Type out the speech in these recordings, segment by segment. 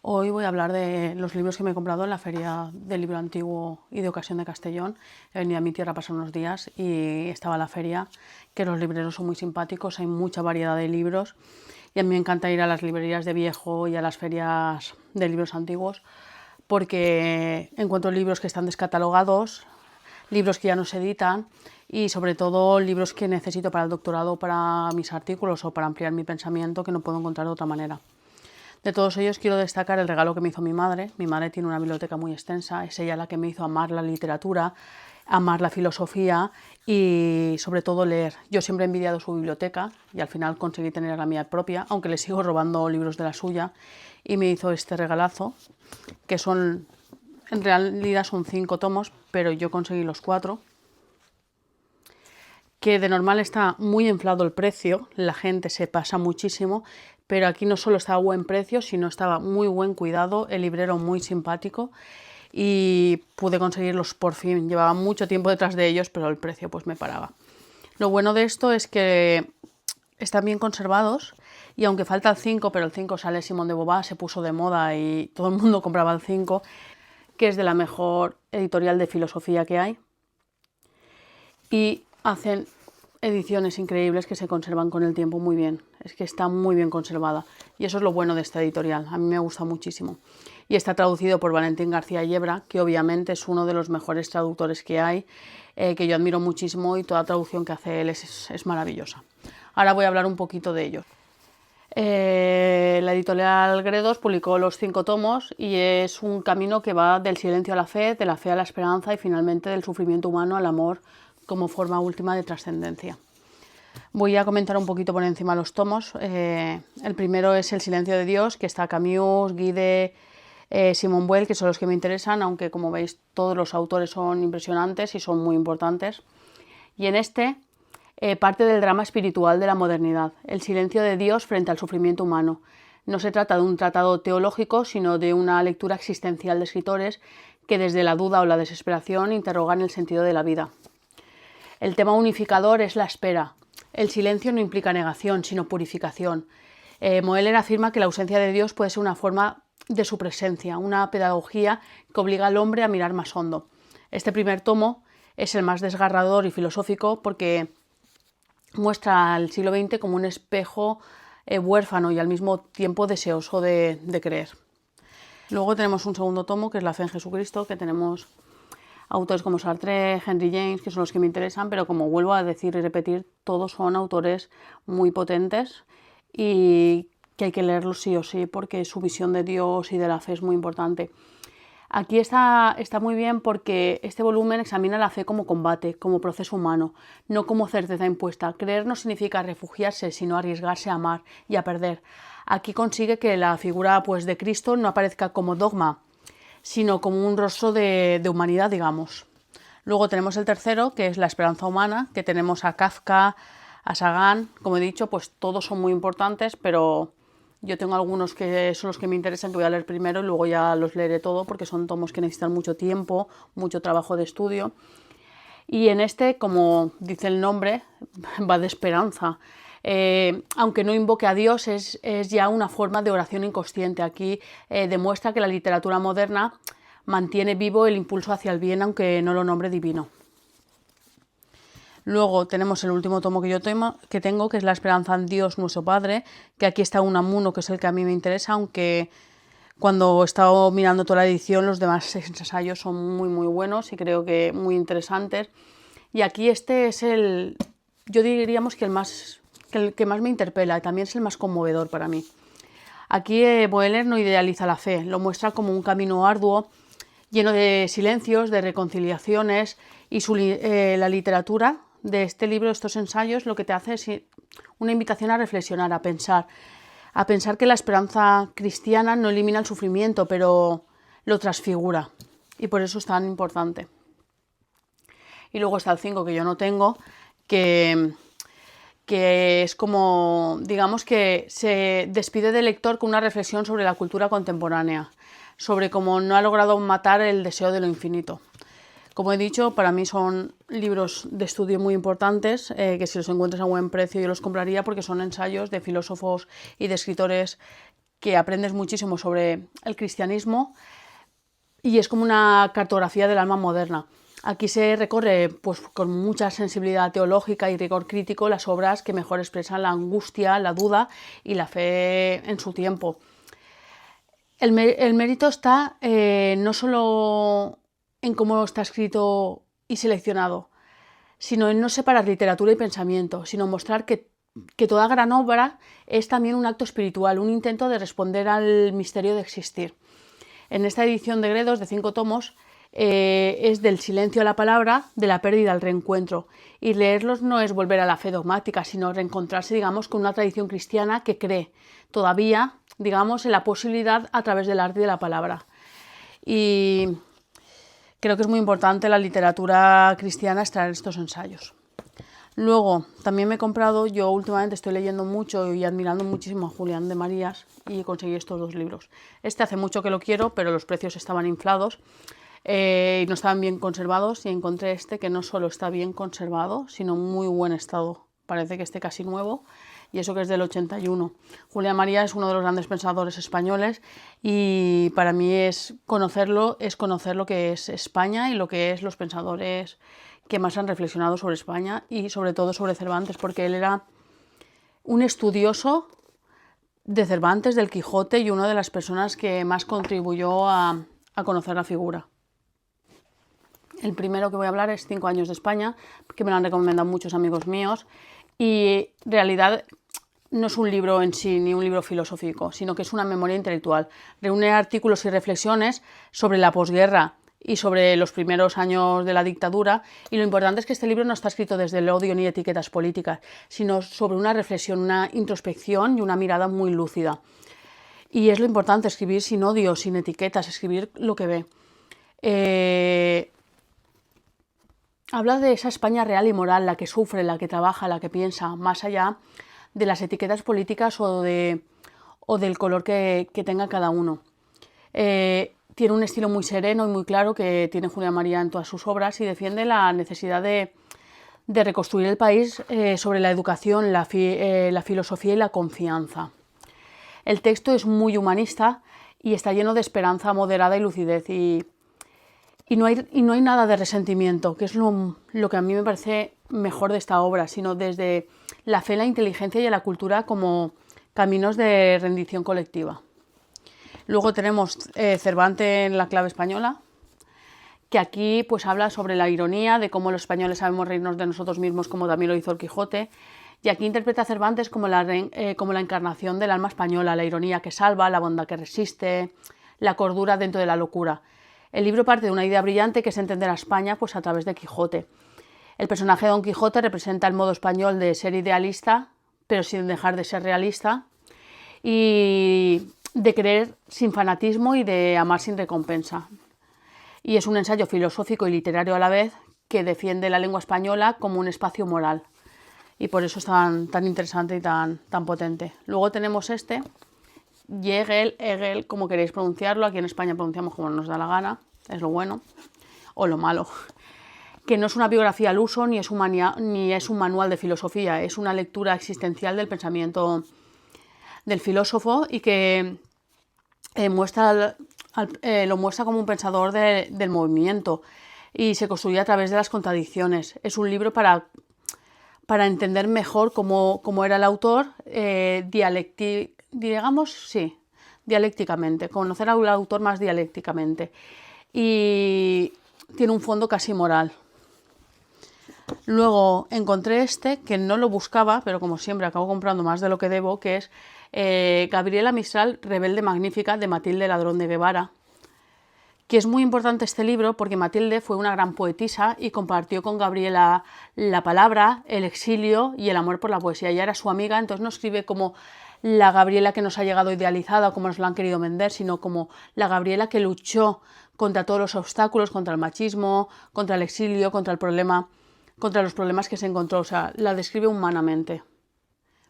Hoy voy a hablar de los libros que me he comprado en la Feria del Libro Antiguo y de Ocasión de Castellón. He venido a mi tierra a pasar unos días y estaba la feria, que los libreros son muy simpáticos, hay mucha variedad de libros y a mí me encanta ir a las librerías de viejo y a las ferias de libros antiguos porque encuentro libros que están descatalogados, libros que ya no se editan y sobre todo libros que necesito para el doctorado, para mis artículos o para ampliar mi pensamiento que no puedo encontrar de otra manera. De todos ellos quiero destacar el regalo que me hizo mi madre. Mi madre tiene una biblioteca muy extensa, es ella la que me hizo amar la literatura, amar la filosofía y sobre todo leer. Yo siempre he envidiado su biblioteca y al final conseguí tener la mía propia, aunque le sigo robando libros de la suya, y me hizo este regalazo, que son, en realidad son 5 tomos, pero yo conseguí los 4, que de normal está muy inflado el precio, la gente se pasa muchísimo, pero aquí no solo estaba a buen precio, sino estaba muy buen cuidado, el librero muy simpático y pude conseguirlos por fin. Llevaba mucho tiempo detrás de ellos, pero el precio pues me paraba. Lo bueno de esto es que están bien conservados y aunque falta el 5, pero el 5 sale Simón de Beauvoir, se puso de moda y todo el mundo compraba el 5, que es de la mejor editorial de filosofía que hay. Y hacen ediciones increíbles que se conservan con el tiempo muy bien. Es que está muy bien conservada y eso es lo bueno de esta editorial. A mí me gusta muchísimo. Y está traducido por Valentín García Yebra, que obviamente es uno de los mejores traductores que hay, que yo admiro muchísimo y toda traducción que hace él es maravillosa. Ahora voy a hablar un poquito de ellos. La editorial Gredos publicó los 5 tomos y es un camino que va del silencio a la fe, de la fe a la esperanza y finalmente del sufrimiento humano al amor como forma última de trascendencia. Voy a comentar un poquito por encima los tomos. El primero es El silencio de Dios, que está Camus, Guide, Simone Weil, que son los que me interesan, aunque como veis todos los autores son impresionantes y son muy importantes. Y en este parte del drama espiritual de la modernidad, el silencio de Dios frente al sufrimiento humano. No se trata de un tratado teológico, sino de una lectura existencial de escritores que desde la duda o la desesperación interrogan el sentido de la vida. El tema unificador es la espera. El silencio no implica negación, sino purificación. Moeller afirma que la ausencia de Dios puede ser una forma de su presencia, una pedagogía que obliga al hombre a mirar más hondo. Este primer tomo es el más desgarrador y filosófico porque muestra al siglo XX como un espejo huérfano y al mismo tiempo deseoso de creer. Luego tenemos un segundo tomo que es La fe en Jesucristo, que tenemos autores como Sartre, Henry James, que son los que me interesan, pero como vuelvo a decir y repetir, todos son autores muy potentes y que hay que leerlos sí o sí porque su visión de Dios y de la fe es muy importante. Aquí está muy bien porque este volumen examina la fe como combate, como proceso humano, no como certeza impuesta. Creer no significa refugiarse, sino arriesgarse a amar y a perder. Aquí consigue que la figura pues, de Cristo no aparezca como dogma, sino como un rostro de humanidad, digamos. Luego tenemos el tercero, que es La esperanza humana, que tenemos a Kafka, a Sagan, como he dicho, pues todos son muy importantes, pero yo tengo algunos que son los que me interesan, que voy a leer primero y luego ya los leeré todo, porque son tomos que necesitan mucho tiempo, mucho trabajo de estudio. Y en este, como dice el nombre, va de esperanza. Aunque no invoque a Dios, es ya una forma de oración inconsciente. Aquí demuestra que la literatura moderna mantiene vivo el impulso hacia el bien, aunque no lo nombre divino. Luego tenemos el último tomo que tengo, que es La esperanza en Dios nuestro Padre, que aquí está Unamuno, que es el que a mí me interesa, aunque cuando he estado mirando toda la edición, los demás ensayos son muy muy buenos y creo que muy interesantes. Y aquí este es yo diríamos que el que más me interpela y también es el más conmovedor para mí. Aquí Moeller no idealiza la fe, lo muestra como un camino arduo, lleno de silencios, de reconciliaciones y la literatura de este libro, estos ensayos, lo que te hace es una invitación a reflexionar, a pensar que la esperanza cristiana no elimina el sufrimiento, pero lo transfigura y por eso es tan importante. Y luego está el 5 que yo no tengo, que es como, digamos que se despide del lector con una reflexión sobre la cultura contemporánea, sobre cómo no ha logrado matar el deseo de lo infinito. Como he dicho, para mí son libros de estudio muy importantes, que si los encuentras a buen precio yo los compraría porque son ensayos de filósofos y de escritores que aprendes muchísimo sobre el cristianismo y es como una cartografía del alma moderna. Aquí se recorre pues, con mucha sensibilidad teológica y rigor crítico las obras que mejor expresan la angustia, la duda y la fe en su tiempo. El mérito está no solo en cómo está escrito y seleccionado, sino en no separar literatura y pensamiento, sino mostrar que toda gran obra es también un acto espiritual, un intento de responder al misterio de existir. En esta edición de Gredos, de 5 tomos, es del silencio a la palabra, de la pérdida al reencuentro. Y leerlos no es volver a la fe dogmática, sino reencontrarse, digamos, con una tradición cristiana que cree todavía, digamos, en la posibilidad a través del arte y de la palabra. Y creo que es muy importante la literatura cristiana extraer estos ensayos. Luego, también me he comprado, yo últimamente estoy leyendo mucho y admirando muchísimo a Julián de Marías y conseguí estos 2 libros. Este hace mucho que lo quiero, pero los precios estaban inflados y no estaban bien conservados y encontré este que no solo está bien conservado, sino en muy buen estado. Parece que esté casi nuevo y eso que es del 81. Julián Marías es uno de los grandes pensadores españoles y para mí es conocer lo que es España y lo que es los pensadores que más han reflexionado sobre España y sobre todo sobre Cervantes, porque él era un estudioso de Cervantes, del Quijote y una de las personas que más contribuyó a conocer la figura. El primero que voy a hablar es 5 años de España, que me lo han recomendado muchos amigos míos y en realidad no es un libro en sí ni un libro filosófico, sino que es una memoria intelectual. Reúne artículos y reflexiones sobre la posguerra y sobre los primeros años de la dictadura, y lo importante es que este libro no está escrito desde el odio ni etiquetas políticas, sino sobre una reflexión, una introspección y una mirada muy lúcida. Y es lo importante, escribir sin odio, sin etiquetas, escribir lo que ve. Habla de esa España real y moral, la que sufre, la que trabaja, la que piensa, más allá de las etiquetas políticas o del color que tenga cada uno. Tiene un estilo muy sereno y muy claro que tiene Julián Marías en todas sus obras y defiende la necesidad de reconstruir el país sobre la educación, la filosofía y la confianza. El texto es muy humanista y está lleno de esperanza moderada y lucidez y no hay nada de resentimiento, que es lo que a mí me parece mejor de esta obra, sino desde la fe, la inteligencia y la cultura como caminos de rendición colectiva. Luego tenemos Cervantes en la clave española, que aquí pues habla sobre la ironía, de cómo los españoles sabemos reírnos de nosotros mismos, como también lo hizo el Quijote, y aquí interpreta a Cervantes como la encarnación del alma española, la ironía que salva, la bondad que resiste, la cordura dentro de la locura. El libro parte de una idea brillante que es entender a España pues, a través de Quijote. El personaje de Don Quijote representa el modo español de ser idealista, pero sin dejar de ser realista, y de creer sin fanatismo y de amar sin recompensa. Y es un ensayo filosófico y literario a la vez que defiende la lengua española como un espacio moral. Y por eso es tan interesante y tan potente. Luego tenemos este, Hegel, como queréis pronunciarlo. Aquí en España pronunciamos como nos da la gana, es lo bueno o lo malo. Que no es una biografía al uso ni es un manual de filosofía, es una lectura existencial del pensamiento del filósofo y que lo muestra como un pensador del movimiento y se construye a través de las contradicciones. Es un libro para entender mejor cómo era el autor dialécticamente, conocer al autor más dialécticamente. Y tiene un fondo casi moral. Luego encontré este, que no lo buscaba, pero como siempre acabo comprando más de lo que debo, que es Gabriela Mistral, Rebelde Magnífica, de Matilde Ladrón de Guevara, que es muy importante este libro porque Matilde fue una gran poetisa y compartió con Gabriela la palabra, el exilio y el amor por la poesía. Ella era su amiga, entonces no escribe como la Gabriela que nos ha llegado idealizada o como nos lo han querido vender, sino como la Gabriela que luchó contra todos los obstáculos, contra el machismo, contra el exilio, contra los problemas que se encontró. O sea, la describe humanamente.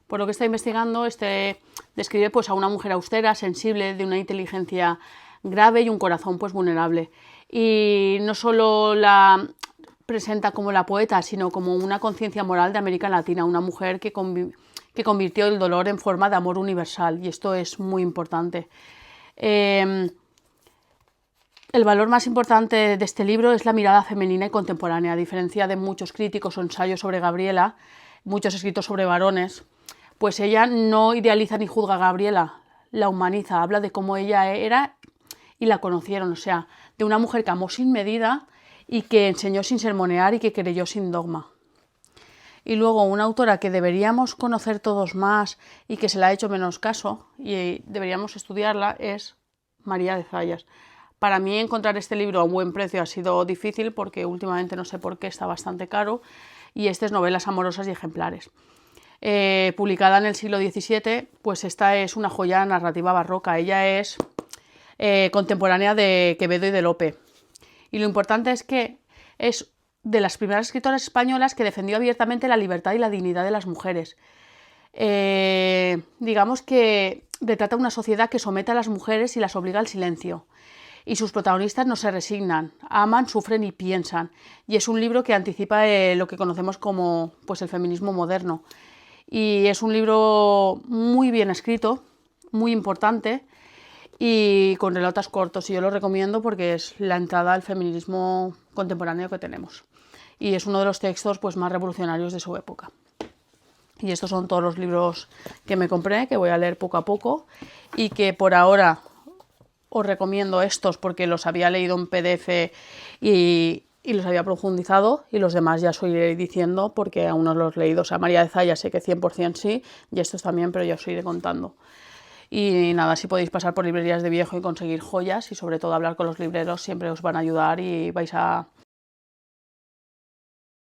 Por lo que está investigando, describe pues, a una mujer austera, sensible, de una inteligencia grave y un corazón pues, vulnerable. Y no solo la presenta como la poeta, sino como una conciencia moral de América Latina, una mujer que que convirtió el dolor en forma de amor universal, y esto es muy importante. El valor más importante de este libro es la mirada femenina y contemporánea. A diferencia de muchos críticos o ensayos sobre Gabriela, muchos escritos sobre varones, pues ella no idealiza ni juzga a Gabriela, la humaniza, habla de cómo ella era y la conocieron, o sea, de una mujer que amó sin medida y que enseñó sin sermonear y que creyó sin dogma. Y luego una autora que deberíamos conocer todos más y que se le ha hecho menos caso y deberíamos estudiarla es María de Zayas. Para mí encontrar este libro a un buen precio ha sido difícil porque últimamente no sé por qué está bastante caro, y este es Novelas amorosas y ejemplares. Publicada en el siglo XVII, pues esta es una joya narrativa barroca. Ella es contemporánea de Quevedo y de Lope. Y lo importante es que es de las primeras escritoras españolas que defendió abiertamente la libertad y la dignidad de las mujeres. Digamos que retrata una sociedad que somete a las mujeres y las obliga al silencio. Y sus protagonistas no se resignan, aman, sufren y piensan. Y es un libro que anticipa lo que conocemos como pues, el feminismo moderno. Y es un libro muy bien escrito, muy importante y con relatos cortos. Y yo lo recomiendo porque es la entrada al feminismo contemporáneo que tenemos. Y es uno de los textos pues, más revolucionarios de su época. Y estos son todos los libros que me compré, que voy a leer poco a poco y que por ahora os recomiendo estos porque los había leído en PDF y los había profundizado, y los demás ya os iré diciendo porque aún no los he leído. O sea, María de Zayas sé que 100% sí, y estos también, pero ya os iré contando. Y nada, si podéis pasar por librerías de viejo y conseguir joyas y sobre todo hablar con los libreros, siempre os van a ayudar y vais a